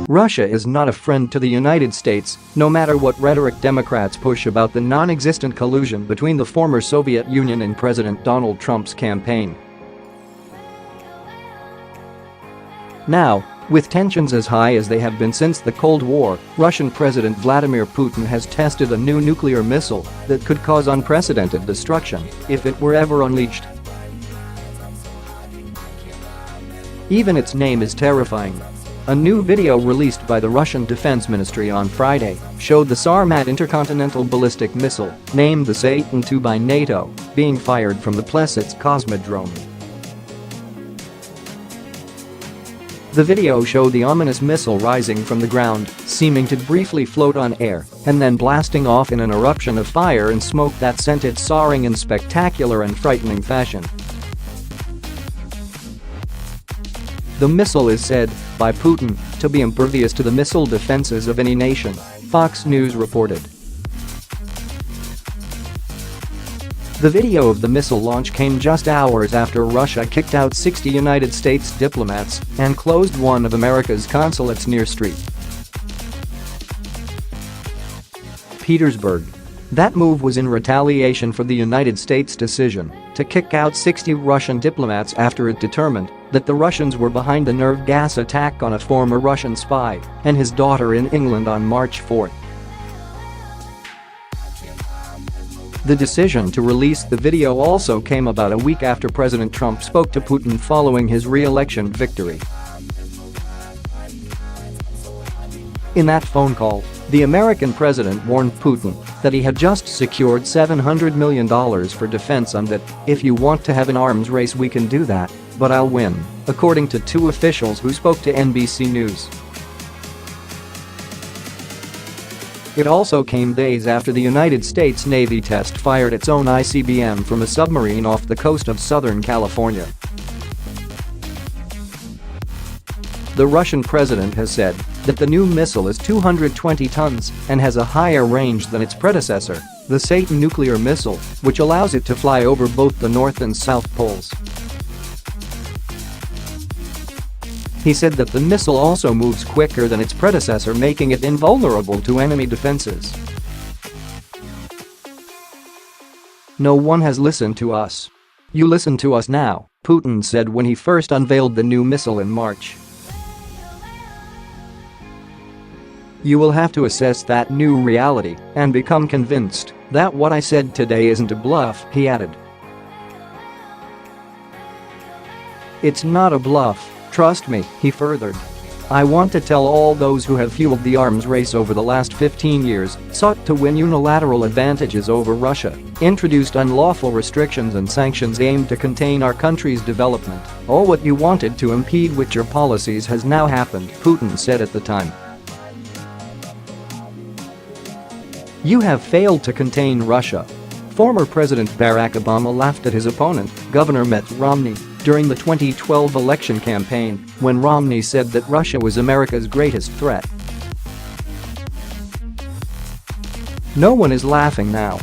Russia is not a friend to the United States, no matter what rhetoric Democrats push about the non-existent collusion between the former Soviet Union and President Donald Trump's campaign. Now, with tensions as high as they have been since the Cold War, Russian President Vladimir Putin has tested a new nuclear missile that could cause unprecedented destruction if it were ever unleashed. Even its name is terrifying. A new video released by the Russian Defense Ministry on Friday showed the Sarmat intercontinental ballistic missile, named the Satan II by NATO, being fired from the Plesetsk Cosmodrome. The video showed the ominous missile rising from the ground, seeming to briefly float on air, and then blasting off in an eruption of fire and smoke that sent it soaring in spectacular and frightening fashion. The missile is said, by Putin, to be impervious to the missile defenses of any nation, Fox News reported. The video of the missile launch came just hours after Russia kicked out 60 United States diplomats and closed one of America's consulates near St. Petersburg. That move was in retaliation for the United States' decision to kick out 60 Russian diplomats after it determined that the Russians were behind the nerve gas attack on a former Russian spy and his daughter in England on March 4. The decision to release the video also came about a week after President Trump spoke to Putin following his re-election victory. In that phone call, the American president warned Putin that he had just secured $700 million for defense and that, if you want to have an arms race we can do that, but I'll win, according to two officials who spoke to NBC News. It also came days after the United States Navy test fired its own ICBM from a submarine off the coast of Southern California. The Russian president has said that the new missile is 220 tons and has a higher range than its predecessor, the Satan nuclear missile, which allows it to fly over both the North and South poles. He said that the missile also moves quicker than its predecessor, making it invulnerable to enemy defenses. No one has listened to us. You listen to us now, Putin said when he first unveiled the new missile in March. You will have to assess that new reality and become convinced that what I said today isn't a bluff, he added. It's not a bluff, trust me, he furthered. I want to tell all those who have fueled the arms race over the last 15 years, sought to win unilateral advantages over Russia, introduced unlawful restrictions and sanctions aimed to contain our country's development. All what you wanted to impede with your policies has now happened, Putin said at the time. You have failed to contain Russia. Former President Barack Obama laughed at his opponent, Governor Mitt Romney, during the 2012 election campaign when Romney said that Russia was America's greatest threat. No one is laughing now.